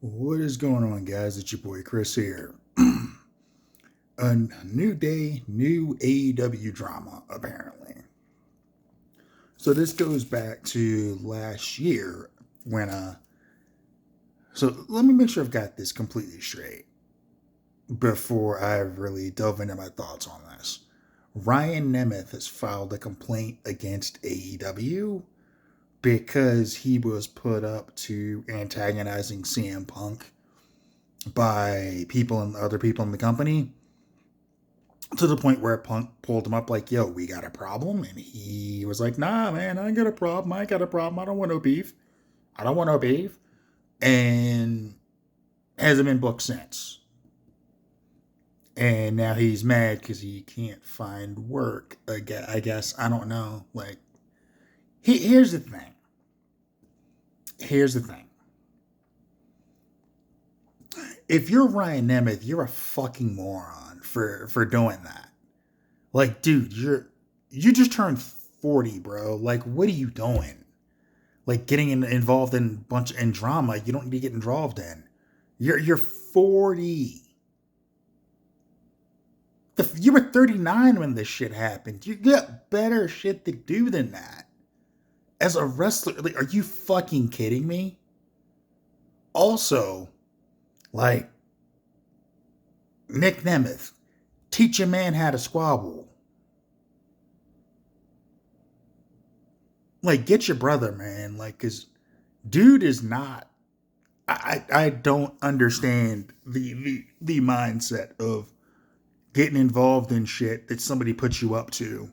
What is going on, guys? It's your boy Chris here. A new day, new AEW drama, apparently. So this goes back to last year when. So let me make sure I've got this completely straight before I really delve into my thoughts on this. Ryan Nemeth has filed a complaint against AEW because he was put up to antagonizing CM Punk by people and other people in the company to the point where Punk pulled him up like, yo, we got a problem. And he was like, nah, man, I ain't got a problem. I ain't got a problem. I don't want no beef. I don't want no beef. And hasn't been booked since. And now he's mad because he can't find work. I guess. I don't know. Like, here's the thing. Here's the thing. If you're Ryan Nemeth, you're a fucking moron for doing that. Like, dude, you just turned 40, bro. Like, what are you doing? Like, involved in drama you don't need to get involved in. You're 40. You were 39 when this shit happened. You got better shit to do than that. As a wrestler, like, are you fucking kidding me? Also, like, Nick Nemeth, teach a man how to squabble. Like, get your brother, man. Like, cause dude is not. I don't understand the mindset of getting involved in shit that somebody puts you up to,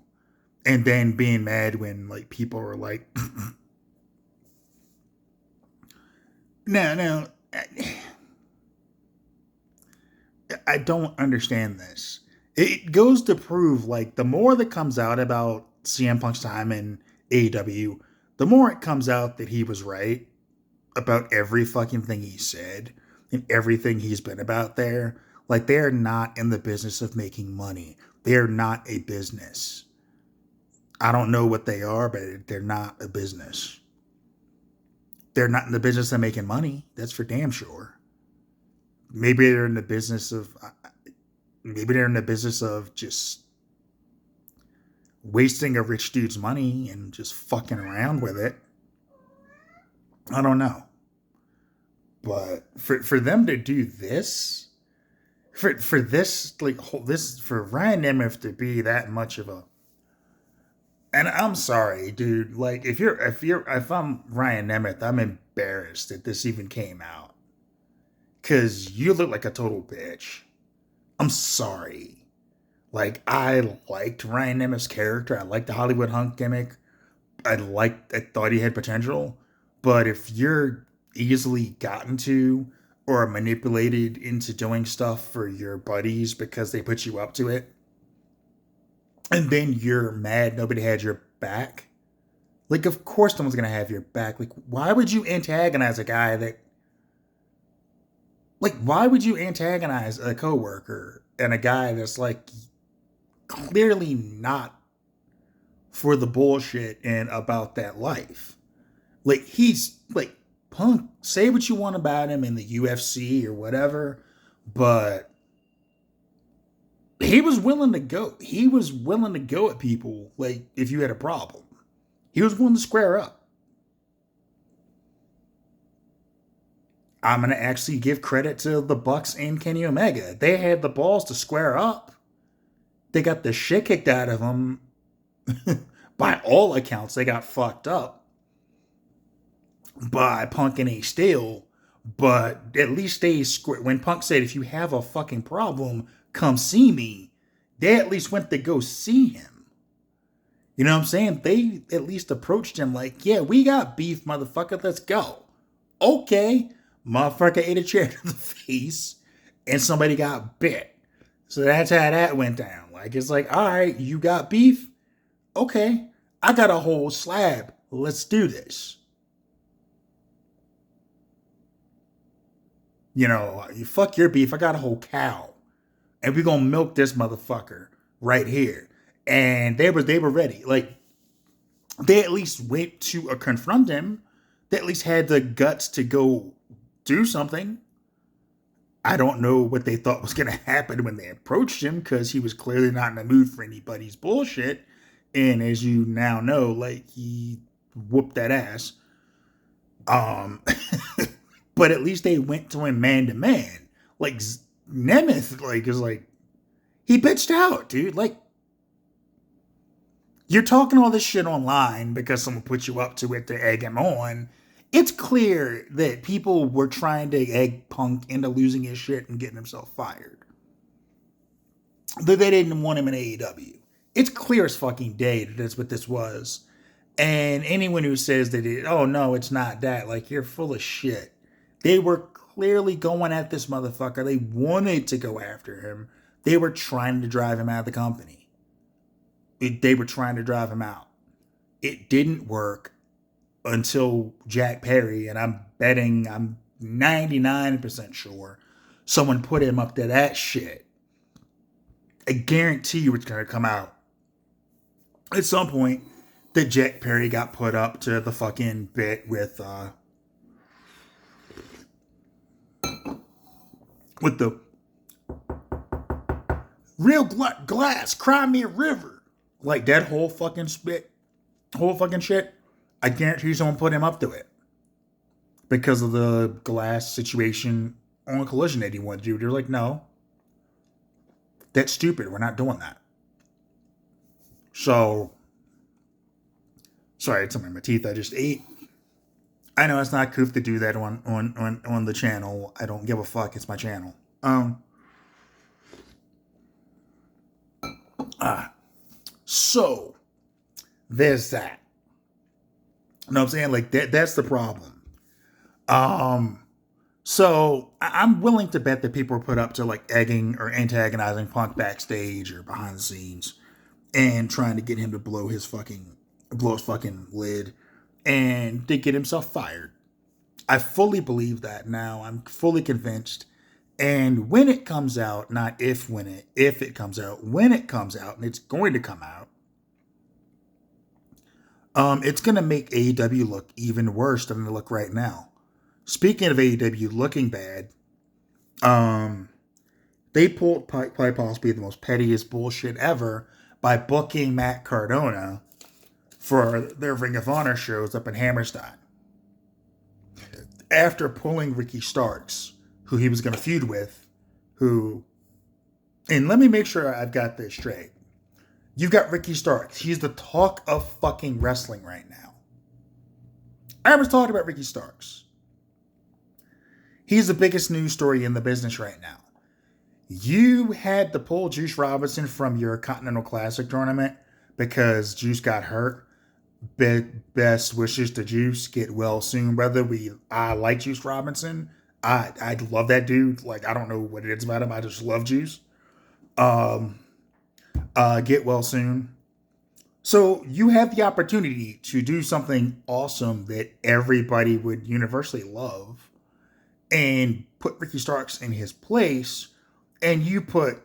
and then being mad when like people are like, no. I don't understand this. It goes to prove, like, the more that comes out about CM Punk's time in AEW, the more it comes out that he was right about every fucking thing he said and everything he's been about there. Like, they're not in the business of making money. They're not a business. I don't know what they are, but they're not a business. They're not in the business of making money. That's for damn sure. Maybe they're in the business of just wasting a rich dude's money and just fucking around with it. I don't know. But for them to do this, for this, like, this, for Ryan Nemeth to be that much of a, and I'm sorry, dude, like, if I'm Ryan Nemeth, I'm embarrassed that this even came out. Cause you look like a total bitch. I'm sorry. Like, I liked Ryan Nemeth's character. I liked the Hollywood hunk gimmick. I thought he had potential. But if you're easily gotten to or manipulated into doing stuff for your buddies because they put you up to it, and then you're mad nobody had your back, like, of course no one's gonna have your back. Like, why would you antagonize a guy that, like, why would you antagonize a coworker and a guy that's, like, clearly not for the bullshit and about that life? Like, he's like, Punk, say what you want about him in the UFC or whatever, but he was willing to go. He was willing to go at people, like, if you had a problem. He was willing to square up. I'm going to actually give credit to the Bucks and Kenny Omega. They had the balls to square up. They got the shit kicked out of them. By all accounts, they got fucked up by Punk and Ace Steel, but at least they square. When Punk said, if you have a fucking problem, come see me, they at least went to go see him. You know what I'm saying? They at least approached him like, yeah, we got beef, motherfucker, let's go. Okay, motherfucker ate a chair to the face and somebody got bit. So that's how that went down. Like, it's like, all right, you got beef? Okay, I got a whole slab. Let's do this. You know, you fuck your beef. I got a whole cow, and we're gonna milk this motherfucker right here. And they were ready. Like, they at least went to confront him. They at least had the guts to go do something. I don't know what they thought was going to happen when they approached him, because he was clearly not in the mood for anybody's bullshit. And as you now know, like, he whooped that ass. But at least they went to him man to man. Like, Nemeth, like, is like, he bitched out, dude. Like, you're talking all this shit online because someone put you up to it to egg him on. It's clear that people were trying to egg Punk into losing his shit and getting himself fired. That they didn't want him in AEW. It's clear as fucking day that that's what this was. And anyone who says that oh no, it's not that, like, you're full of shit. They were clearly going at this motherfucker. They wanted to go after him. They were trying to drive him out of the company. They were trying to drive him out. It didn't work until Jack Perry, and I'm 99% sure, someone put him up to that shit. I guarantee you it's going to come out at some point that Jack Perry got put up to the fucking bit with the real glass, Crimea River. Like, that whole fucking shit. I guarantee someone put him up to it. Because of the glass situation on Collision that he wanted to do. They're like, no. That's stupid. We're not doing that. So, sorry, it's something in my teeth I just ate. I know it's not cool to do that on the channel. I don't give a fuck. It's my channel. So, there's that. You know what I'm saying? Like, that's the problem. So I'm willing to bet that people are put up to, like, egging or antagonizing Punk backstage or behind the scenes and trying to get him to blow his fucking lid and to get himself fired. I fully believe that now. I'm fully convinced. And when it comes out, not if it comes out, when it comes out, and it's going to come out, it's going to make AEW look even worse than they look right now. Speaking of AEW looking bad, they pulled probably possibly the most pettiest bullshit ever by booking Matt Cardona for their Ring of Honor shows up in Hammerstein. After pulling Ricky Starks, who he was going to feud with, and let me make sure I've got this straight. You've got Ricky Starks. He's the talk of fucking wrestling right now. I was talking about Ricky Starks. He's the biggest news story in the business right now. You had to pull Juice Robinson from your Continental Classic tournament because Juice got hurt. Best wishes to Juice. Get well soon, brother. I like Juice Robinson. I love that dude. Like, I don't know what it is about him. I just love Juice. Get well soon. So you have the opportunity to do something awesome that everybody would universally love and put Ricky Starks in his place, and you put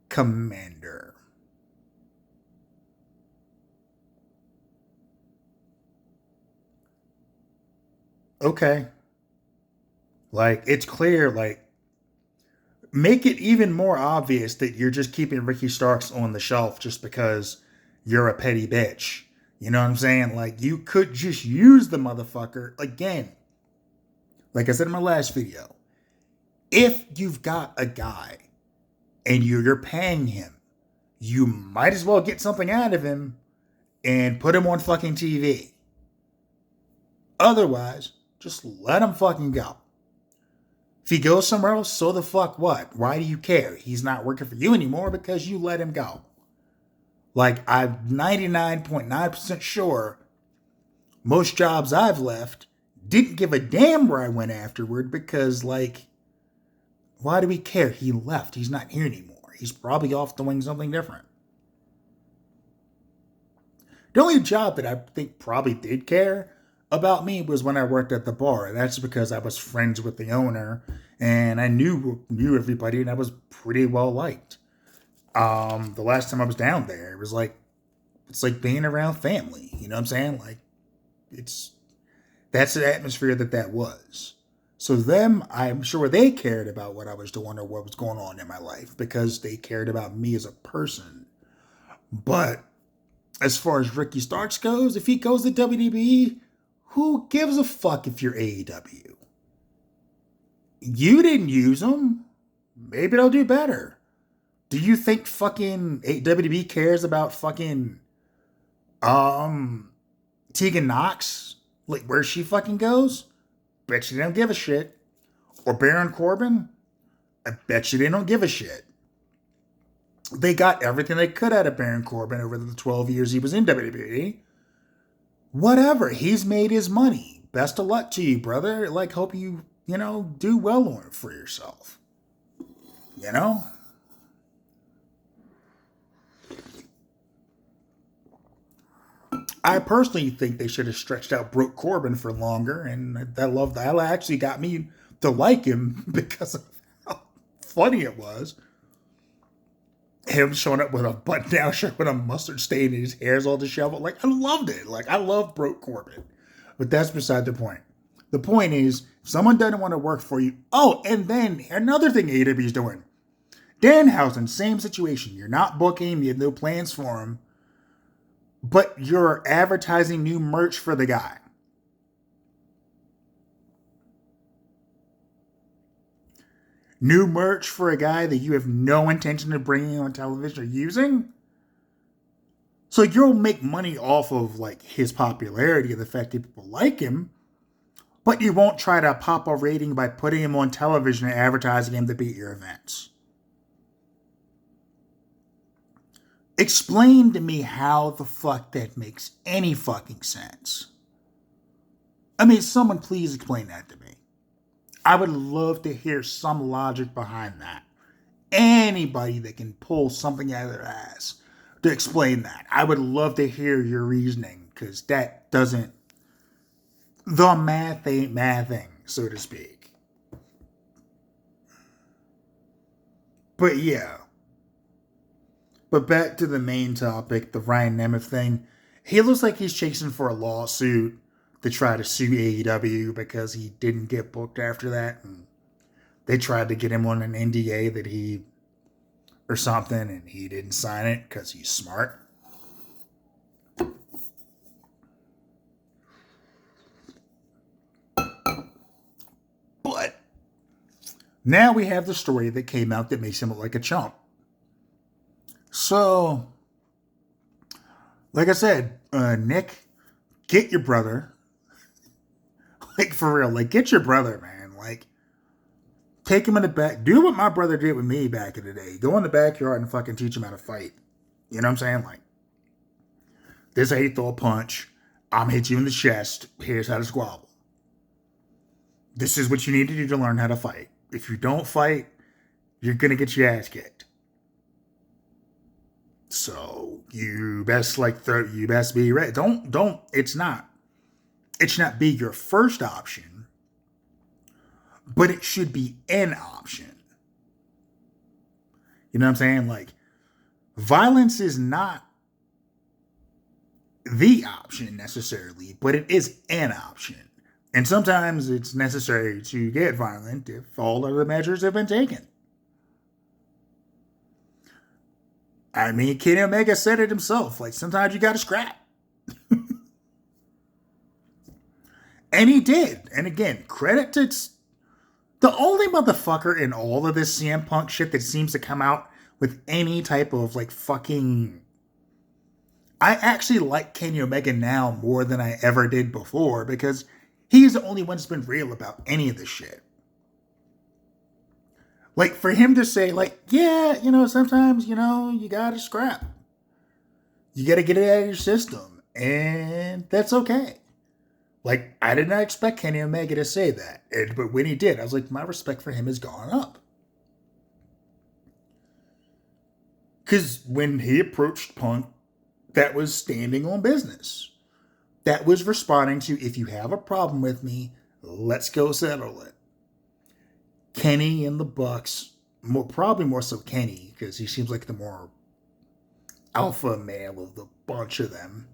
Commander. Okay. Like, it's clear, like, make it even more obvious that you're just keeping Ricky Starks on the shelf just because you're a petty bitch. You know what I'm saying? Like, you could just use the motherfucker again. Like I said in my last video, if you've got a guy and you're paying him, you might as well get something out of him and put him on fucking TV. Otherwise, just let him fucking go. If he goes somewhere else, so the fuck what? Why do you care? He's not working for you anymore because you let him go. Like, I'm 99.9% sure most jobs I've left didn't give a damn where I went afterward because, like, why do we care? He left. He's not here anymore. He's probably off doing something different. The only job that I think probably did care about me was when I worked at the bar. That's because I was friends with the owner and I knew everybody and I was pretty well liked. The last time I was down there, it's like being around family. You know what I'm saying? Like, it's That's the atmosphere that was. So them, I'm sure they cared about what I was doing or what was going on in my life because they cared about me as a person. But as far as Ricky Starks goes, if he goes to WWE, who gives a fuck if you're AEW? You didn't use him. Maybe they'll do better. Do you think fucking WWE cares about fucking Tegan Knox? Like where she fucking goes? Bet you they don't give a shit. Or Baron Corbin? I bet you they don't give a shit. They got everything they could out of Baron Corbin over the 12 years he was in WWE. Whatever. He's made his money. Best of luck to you, brother. Like, hope you, do well on it for yourself. You know? I personally think they should have stretched out Brooke Corbin for longer, and that actually got me to like him because of how funny it was. Him showing up with a button-down shirt with a mustard stain and his hair's all disheveled. Like, I loved it. Like, I love Brooke Corbin. But that's beside the point. The point is, if someone doesn't want to work for you... Oh, and then another thing AEW is doing. Danhausen, same situation. You're not booking. You have no plans for him. But you're advertising new merch for the guy. New merch for a guy that you have no intention of bringing on television or using? So you'll make money off of like his popularity and the fact that people like him, but you won't try to pop a rating by putting him on television and advertising him to be at your events. Explain to me how the fuck that makes any fucking sense. I mean, someone please explain that to me. I would love to hear some logic behind that. Anybody that can pull something out of their ass to explain that. I would love to hear your reasoning, because that doesn't... The math ain't mathing, so to speak. But yeah. But back to the main topic, the Ryan Nemeth thing. He looks like he's chasing for a lawsuit to try to sue AEW because he didn't get booked after that. And they tried to get him on an NDA that he... or something, and he didn't sign it because he's smart. But now we have the story that came out that makes him look like a chump. So, like I said, Nick, get your brother. Like, for real, like, get your brother, man. Like, take him in the back. Do what my brother did with me back in the day. Go in the backyard and fucking teach him how to fight. You know what I'm saying? Like, this is how you throw a punch. I'm hit you in the chest. Here's how to squabble. This is what you need to do to learn how to fight. If you don't fight, you're going to get your ass kicked. So, you best be ready. It's not be your first option, but it should be an option. You know what I'm saying? Like, violence is not the option necessarily, but it is an option. And sometimes it's necessary to get violent if all other measures have been taken. I mean, Kenny Omega said it himself. Like, sometimes you gotta scrap. And he did. And again, credit to... The only motherfucker in all of this CM Punk shit that seems to come out with any type of, like, fucking... I actually like Kenny Omega now more than I ever did before, because he's the only one that's been real about any of this shit. Like, for him to say, like, yeah, sometimes, you gotta scrap. You gotta get it out of your system. And that's okay. Like, I did not expect Kenny Omega to say that. But when he did, I was like, my respect for him has gone up. Because when he approached Punk, that was standing on business. That was responding to, if you have a problem with me, let's go settle it. Kenny and the Bucks, probably more so Kenny, because he seems like the more alpha male of the bunch of them,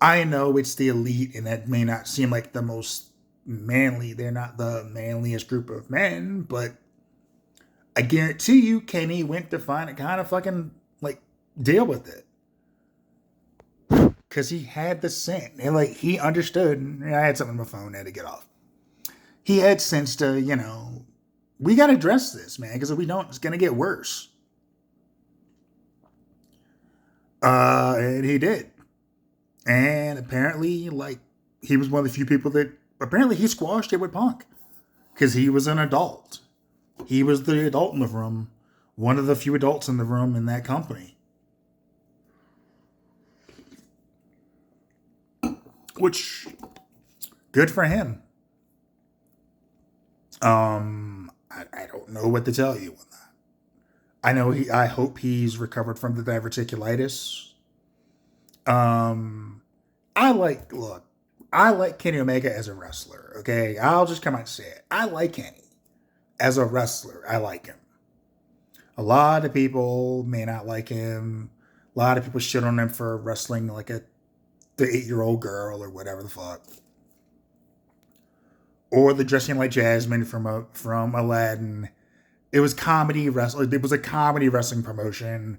I know it's the elite, and that may not seem like the most manly. They're not the manliest group of men, but I guarantee you, Kenny went to find it kind of fucking like deal with it. Because he had the scent. And like he understood. And I had something on my phone, I had to get off. He had sense to, we got to address this, man, because if we don't, it's going to get worse. And he did. And apparently, like, he was one of the few people that, apparently he squashed it with Punk. Because he was an adult. He was the adult in the room. One of the few adults in the room in that company. Which, good for him. I don't know what to tell you on that. I hope he's recovered from the diverticulitis. I like Kenny Omega as a wrestler, okay? I'll just come out and say it. I like Kenny as a wrestler. I like him. A lot of people may not like him. A lot of people shit on him for wrestling like the 8-year-old girl or whatever the fuck. Or the dressing like Jasmine from Aladdin. It was comedy wrestling. It was a comedy wrestling promotion.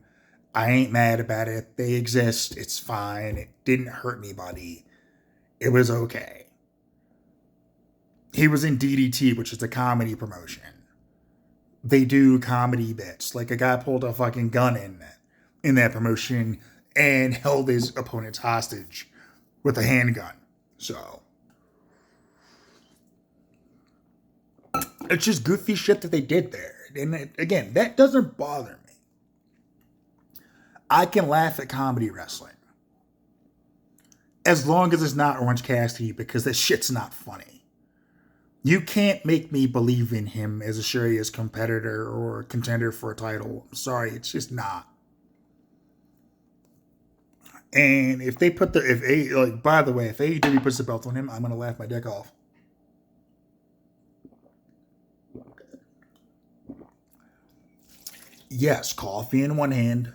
I ain't mad about it. They exist. It's fine. It didn't hurt anybody. It was okay. He was in DDT, which is a comedy promotion. They do comedy bits. Like a guy pulled a fucking gun in that promotion and held his opponents hostage with a handgun. So it's just goofy shit that they did there. And again, that doesn't bother me. I can laugh at comedy wrestling. As long as it's not Orange Cassidy, because that shit's not funny. You can't make me believe in him as a serious competitor or contender for a title. I'm sorry, it's just not. And if they put by the way, if AEW puts the belt on him, I'm gonna laugh my dick off. Yes, coffee in one hand,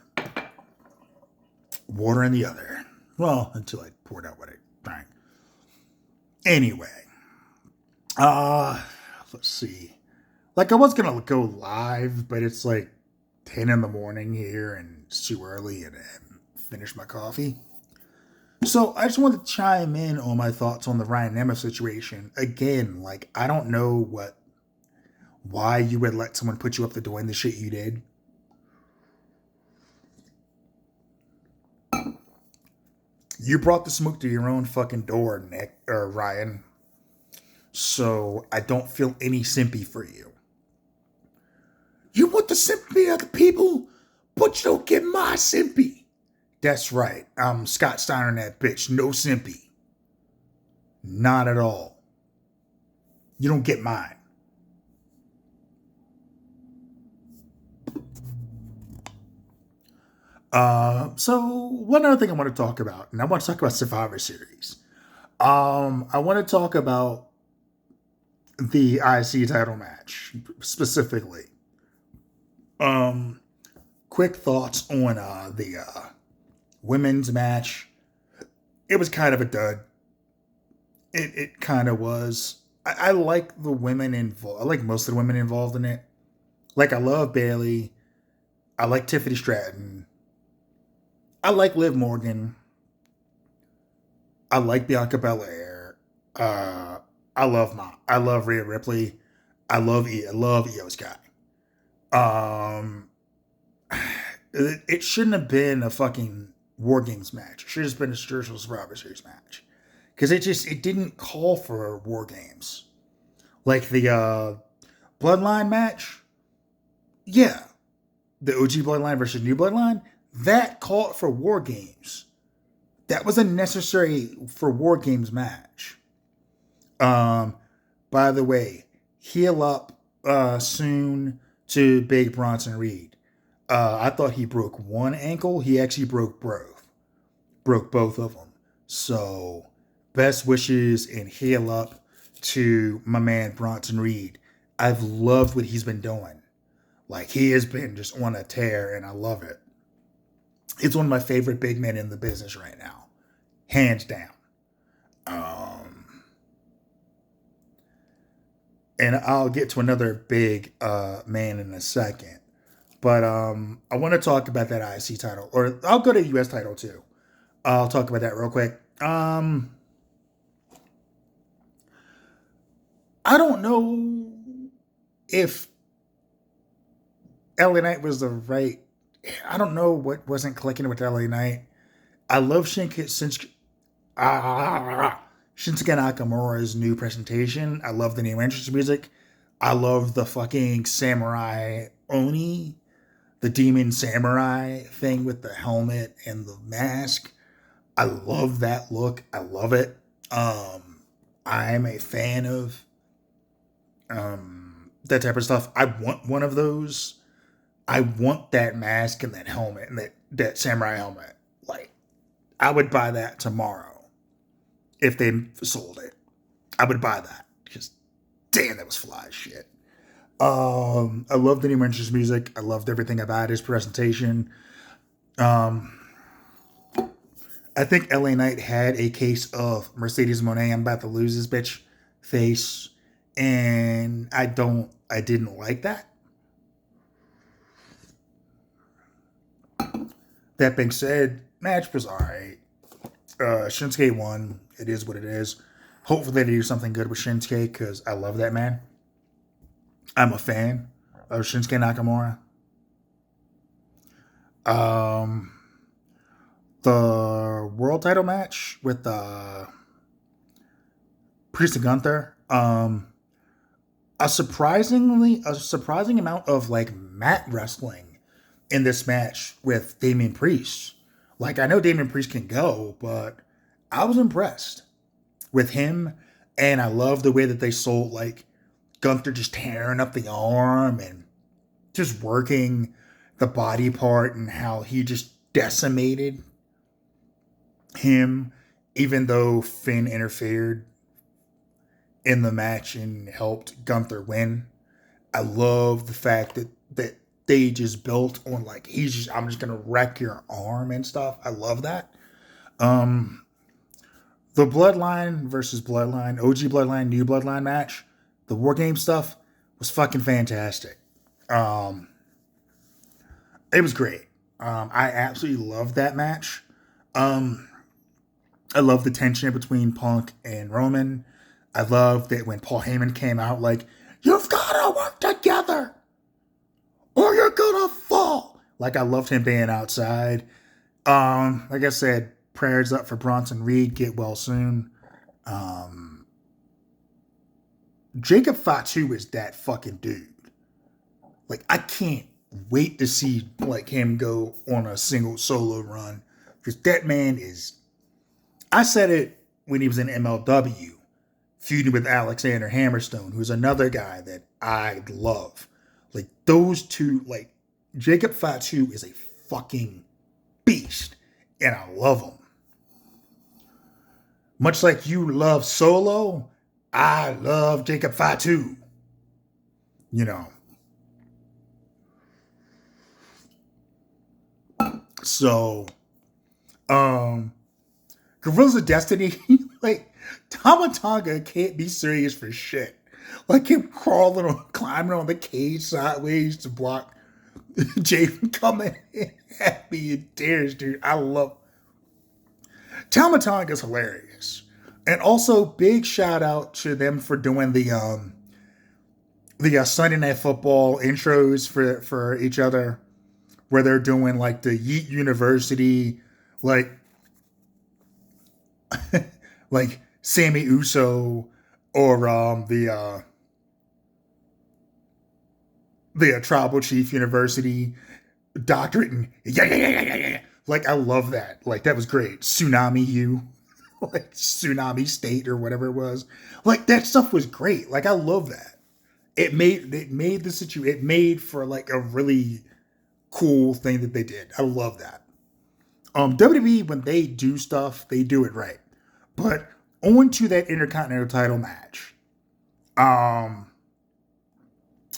water in the other. Well, until I poured out what I drank. Anyway, let's see. Like I was gonna go live, but it's like 10 in the morning here, and it's too early, and I haven't finished my coffee. So I just wanted to chime in on my thoughts on the Ryan Nemeth situation. Again, like I don't know why you would let someone put you up the door in the shit you did. You brought the smoke to your own fucking door, Nick, or Ryan. So I don't feel any sympathy for you. You want the sympathy of the people, but you don't get my sympathy. That's right. I'm Scott Steiner and that bitch. No sympathy. Not at all. You don't get mine. So one other thing I want to talk about, and I want to talk about Survivor Series. I want to talk about the IC title match specifically. Quick thoughts on the women's match. It was kind of a dud. It kind of was. I like the women involved. I like most of the women involved in it. Like I love Bayley. I like Tiffany Stratton. I like Liv Morgan. I like Bianca Belair. I love Rhea Ripley. I love Io Sky. It shouldn't have been a fucking War Games match. It should have been a traditional Survivor Series match. Because it didn't call for War Games. Like the Bloodline match. Yeah. The OG Bloodline versus New Bloodline. That called for War Games. That was a necessary for War Games match. By the way, heal up soon to Big Bronson Reed. I thought he broke one ankle. He actually broke both. Broke both of them. So, best wishes and heal up to my man Bronson Reed. I've loved what he's been doing. Like, he has been just on a tear, and I love it. He's one of my favorite big men in the business right now. hands down. Um, and I'll get to another big man in a second. But I want to talk about that IC title, or I'll go to US title too. I'll talk about that real quick. I don't know if LA Knight was the right. I don't know what wasn't clicking with LA Knight. I love Shinsuke Nakamura's new presentation. I love the new entrance music. I love the fucking Samurai Oni, the Demon Samurai thing with the helmet and the mask. I love that look. I love it. I'm a fan of that type of stuff. I want one of those. I want that mask and that helmet and that samurai helmet. Like, I would buy that tomorrow if they sold it. I would buy that because, damn, that was fly as shit. I loved the new entrance music. I loved everything about his presentation. I think LA Knight had a case of Mercedes Moné, I'm about to lose this bitch face, and I didn't like that. That being said, match was alright. Shinsuke won. It is what it is. Hopefully they do something good with Shinsuke because I love that man. I'm a fan of Shinsuke Nakamura. The world title match with Priest and Gunther. A surprising amount of like mat wrestling in this match with Damian Priest. Like, I know Damian Priest can go, but I was impressed with him, and I love the way that they sold like Gunther just tearing up the arm and just working the body part and how he just decimated him, even though Finn interfered in the match and helped Gunther win. I love the fact that they just built on like I'm just gonna wreck your arm and stuff. I love that. The Bloodline versus Bloodline, OG Bloodline, New Bloodline match, the War Game stuff was fucking fantastic. It was great. I absolutely loved that match. I love the tension between Punk and Roman. I love that when Paul Heyman came out, like, you've got to work together or you're gonna fall. Like, I loved him being outside. Like I said, prayers up for Bronson Reed. Get well soon. Jacob Fatu is that fucking dude. Like, I can't wait to see like him go on a single solo run because that man is. I said it when he was in MLW, feuding with Alexander Hammerstone, who's another guy that I love. Like, those two, like, Jacob Fatu is a fucking beast, and I love him. Much like you love Solo, I love Jacob Fatu. You know. So, Gorillas of Destiny, like, Tama Tonga can't be serious for shit. Like him climbing on the cage sideways to block Jay from coming in at me in tears, dude. I love Tama Tonga is hilarious. And also, big shout out to them for doing the Sunday Night Football intros for each other, where they're doing like the Yeet University, like like Sammy Uso or the Tribal Chief University doctorate and yeah. Like, I love that. Like, that was great. Tsunami U, like Tsunami State or whatever it was. Like, that stuff was great. Like, I love that. It made the situation. It made for like a really cool thing that they did. I love that. WWE, when they do stuff, they do it right. But on to that Intercontinental title match.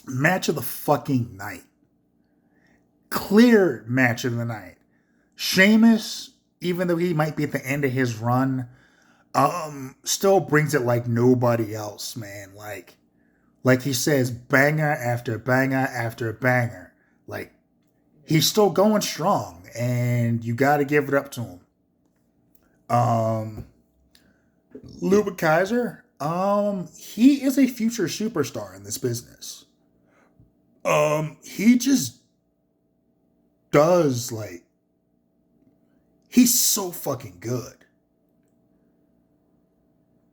Match of the fucking night. Clear match of the night. Sheamus even though he might be at the end of his run, still brings it like nobody else, man. Like he says, banger after banger after banger. Like, he's still going strong, and you got to give it up to him. Ludwig Kaiser, he is a future superstar in this business. He just does, like, he's so fucking good.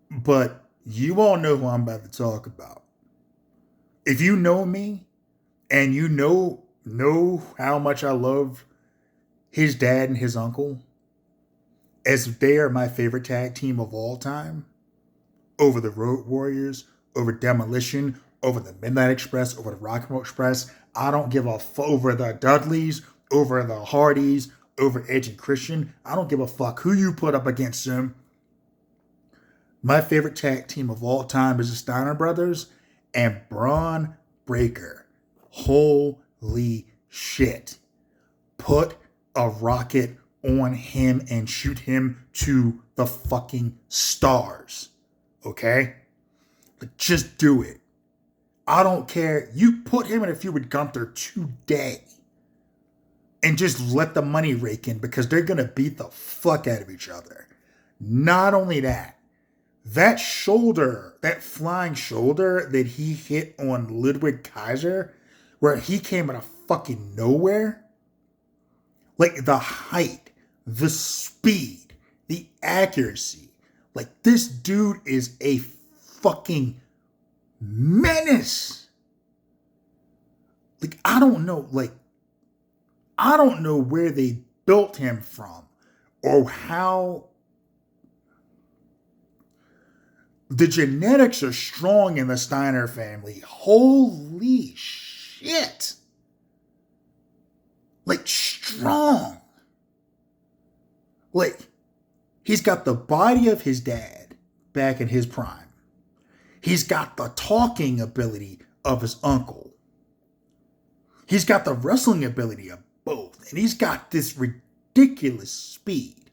But you all know who I'm about to talk about. If you know me and you know how much I love his dad and his uncle, as they are my favorite tag team of all time, over the Road Warriors, over Demolition, over the Midnight Express, over the Rock and Roll Express. I don't give a fuck over the Dudleys, over the Hardys, over Edge and Christian. I don't give a fuck who you put up against them. My favorite tag team of all time is the Steiner Brothers and Braun Breaker. Holy shit. Put a rocket on him and shoot him to the fucking stars. Okay? But just do it. I don't care. You put him in a feud with Gunther today. And just let the money rake in, because they're going to beat the fuck out of each other. Not only that, that shoulder, that flying shoulder that he hit on Ludwig Kaiser, where he came out of fucking nowhere, like the height, the speed, the accuracy, like this dude is a fucking menace. Like, I don't know where they built him from, or how. The genetics are strong in the Steiner family. Holy shit. Like, strong. Like, he's got the body of his dad back in his prime. He's got the talking ability of his uncle. He's got the wrestling ability of both. And he's got this ridiculous speed.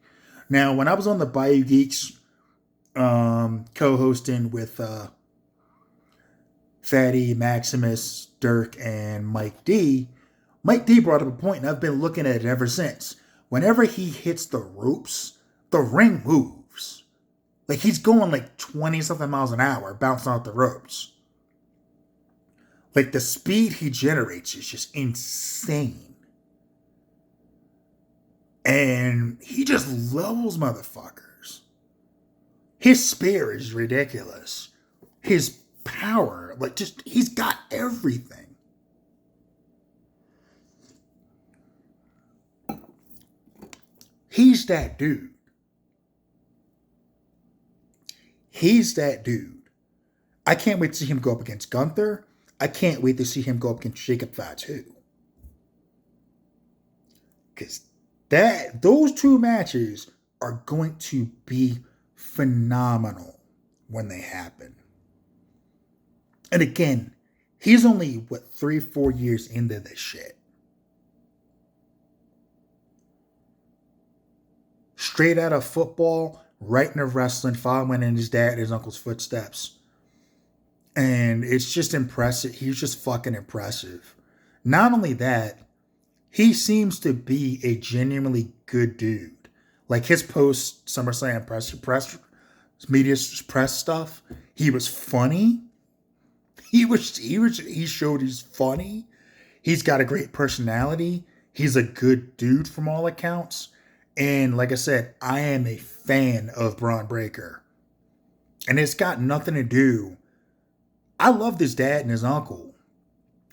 Now, when I was on the Bayou Geeks co-hosting with Fatty, Maximus, Dirk, and Mike D brought up a point, and I've been looking at it ever since. Whenever he hits the ropes, the ring moves. Like, he's going like 20-something miles an hour, bouncing off the ropes. Like, the speed he generates is just insane. And he just levels motherfuckers. His spear is ridiculous. His power, like, just, he's got everything. He's that dude. He's that dude. I can't wait to see him go up against Gunther. I can't wait to see him go up against Jacob Fatu. Because those two matches are going to be phenomenal when they happen. And again, he's only, 3-4 years into this shit. Straight out of football, right into wrestling, following in his dad and his uncle's footsteps. And it's just impressive. He's just fucking impressive. Not only that, he seems to be a genuinely good dude. Like, his post SummerSlam press media press stuff, he was funny. He showed he's funny. He's got a great personality. He's a good dude from all accounts. And like I said, I am a fan of Braun Breaker. And it's got nothing to do. I love his dad and his uncle,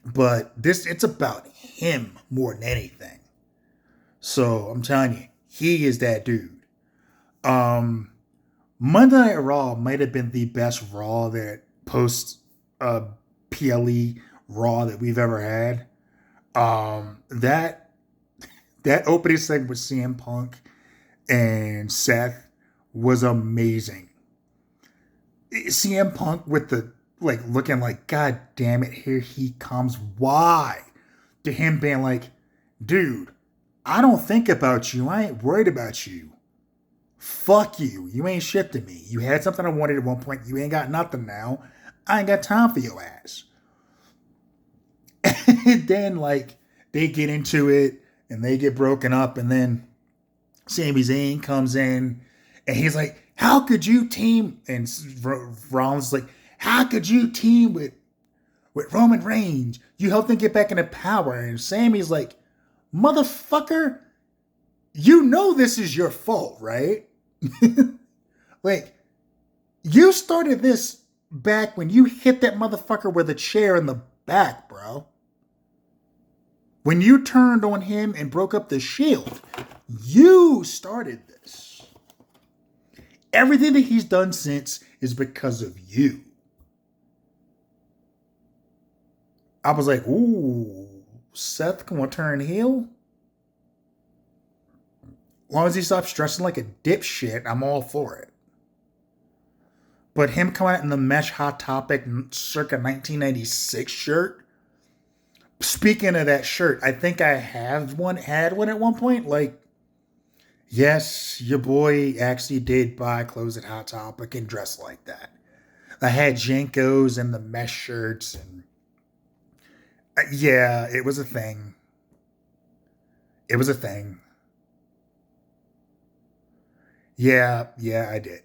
but it's about him more than anything. So I'm telling you, he is that dude. Monday Night Raw might have been the best Raw that post PLE Raw that we've ever had. That opening segment with CM Punk and Seth was amazing. CM Punk with the looking like, God damn it, here he comes. Why? To him being like, dude, I don't think about you. I ain't worried about you. Fuck you. You ain't shit to me. You had something I wanted at one point. You ain't got nothing now. I ain't got time for your ass. And then, like, they get into it and they get broken up. And then Sami Zayn comes in and he's like, how could you team? And Rollins is like, how could you team with Roman Reigns? You helped them get back into power. And Sammy's like, motherfucker, you know this is your fault, right? Like, you started this back when you hit that motherfucker with a chair in the back, bro. When you turned on him and broke up the Shield, you started this. Everything that he's done since is because of you. I was like, ooh, Seth gonna turn heel? As long as he stops dressing like a dipshit, I'm all for it. But him coming out in the mesh Hot Topic circa 1996 shirt. Speaking of that shirt, I think I had one at one point. Like, yes, your boy actually did buy clothes at Hot Topic and dress like that. I had Jankos and the mesh shirts, and yeah, it was a thing. It was a thing. Yeah, I did.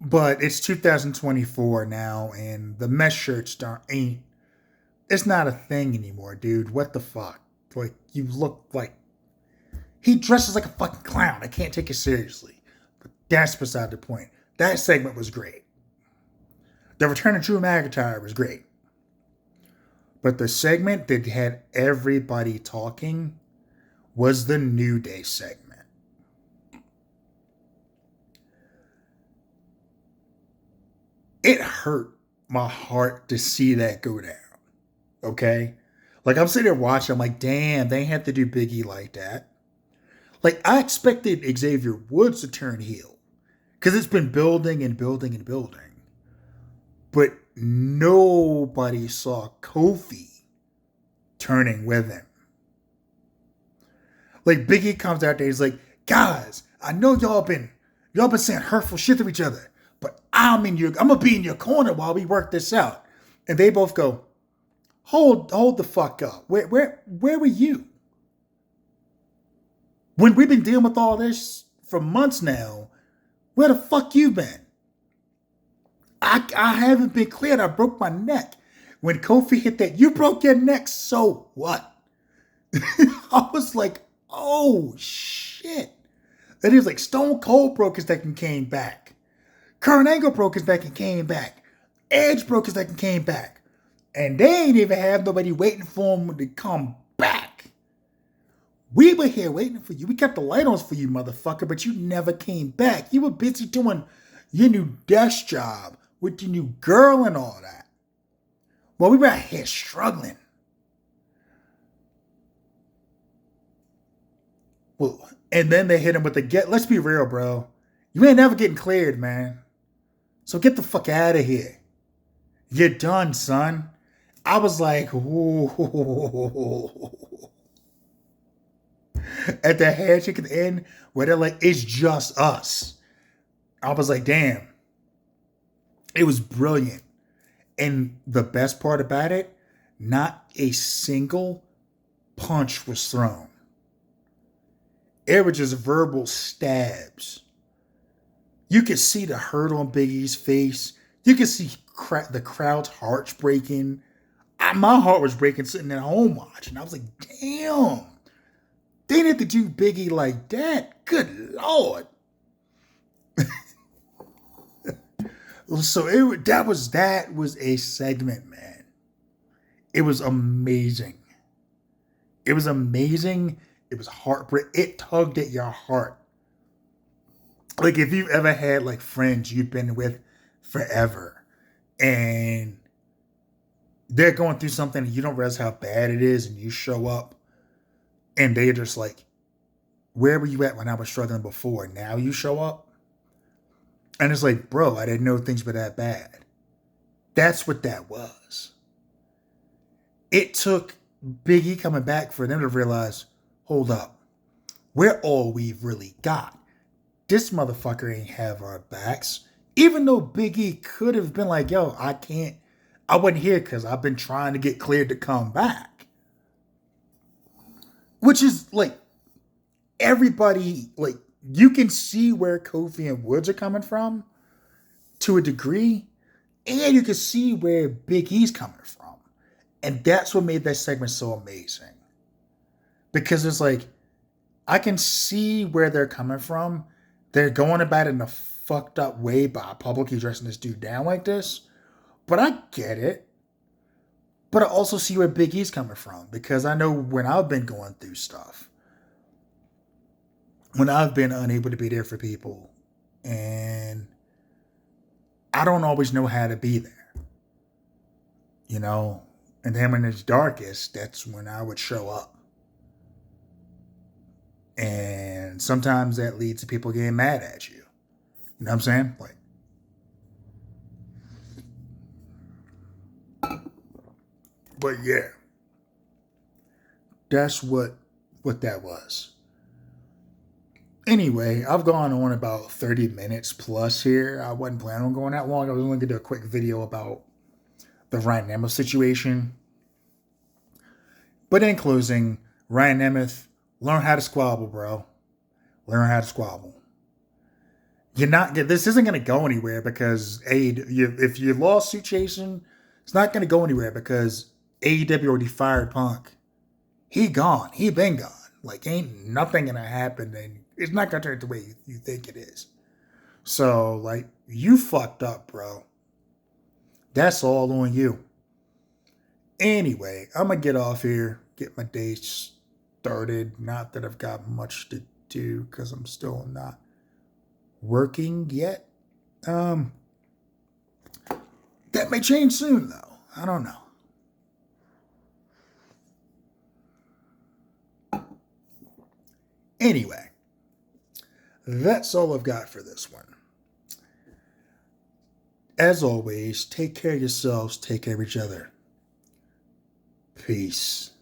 But it's 2024 now, and the mesh shirts ain't. It's not a thing anymore, dude. What the fuck? Like, you look like he dresses like a fucking clown. I can't take it seriously. But that's beside the point. That segment was great. The return of Drew McIntyre was great. But the segment that had everybody talking was the New Day segment. It hurt my heart to see that go down. Okay? Like, I'm sitting there watching, I'm like, damn, they had to do Big E like that. Like, I expected Xavier Woods to turn heel. Because it's been building and building and building. But nobody saw Kofi turning with him. Like, Big E comes out there, he's like, guys, I know y'all been saying hurtful shit to each other, but I'm gonna be in your corner while we work this out. And they both go, hold the fuck up. Where were you? When we've been dealing with all this for months now, where the fuck you been? I haven't been cleared. I broke my neck. When Kofi hit that, you broke your neck, so what? I was like, oh shit. And he was like, Stone Cold broke his neck and came back. Kurt Angle broke his neck and came back. Edge broke his neck and came back. And they ain't even have nobody waiting for him to come back. We were here waiting for you. We kept the light on for you, motherfucker, but you never came back. You were busy doing your new desk job with your new girl and all that. Well, we were out here struggling. Well, and then they hit him with the let's be real, bro. You ain't never getting cleared, man. So get the fuck out of here. You're done, son. I was like, whoa. At the handshake at the end, where they're like, it's just us. I was like, damn. It was brilliant. And the best part about it, not a single punch was thrown. It was just verbal stabs. You could see the hurt on Big E's face. You could see the crowd's hearts breaking. My heart was breaking sitting at home watching. I was like, damn. They didn't have to do Big E like that. Good Lord. So that was a segment, man. It was amazing. It was amazing. It was heartbreaking. It tugged at your heart. Like, if you've ever had like friends you've been with forever and they're going through something and you don't realize how bad it is, and you show up and they're just like, where were you at when I was struggling before? Now you show up? And it's like, bro, I didn't know things were that bad. That's what that was. It took Big E coming back for them to realize, hold up. we're all we've really got. This motherfucker ain't have our backs. Even though Big E could have been like, yo, I wasn't here because I've been trying to get cleared to come back. Which is like, everybody, like, you can see where Kofi and Woods are coming from to a degree, and you can see where Big E's coming from. And that's what made that segment so amazing. Because it's like, I can see where they're coming from. They're going about it in a fucked up way by publicly dressing this dude down like this. But I get it. But I also see where Big E's coming from. Because I know when I've been going through stuff, when I've been unable to be there for people, and I don't always know how to be there. You know? And then when it's darkest, that's when I would show up. And sometimes that leads to people getting mad at you. You know what I'm saying? Like, but yeah, that's what that was. Anyway, I've gone on about 30 minutes plus here. I wasn't planning on going that long. I was only going to do a quick video about the Ryan Nemeth situation. But in closing, Ryan Nemeth, learn how to squabble, bro. Learn how to squabble. This isn't going to go anywhere because if you're lawsuit chasing, it's not going to go anywhere because AEW already fired Punk. He gone. He been gone. Like, ain't nothing going to happen, and it's not going to turn the way you think it is. So, like, you fucked up, bro. That's all on you. Anyway, I'm going to get off here, get my day started. Not that I've got much to do because I'm still not working yet. That may change soon, though. I don't know. Anyway, that's all I've got for this one. As always, take care of yourselves, take care of each other. Peace.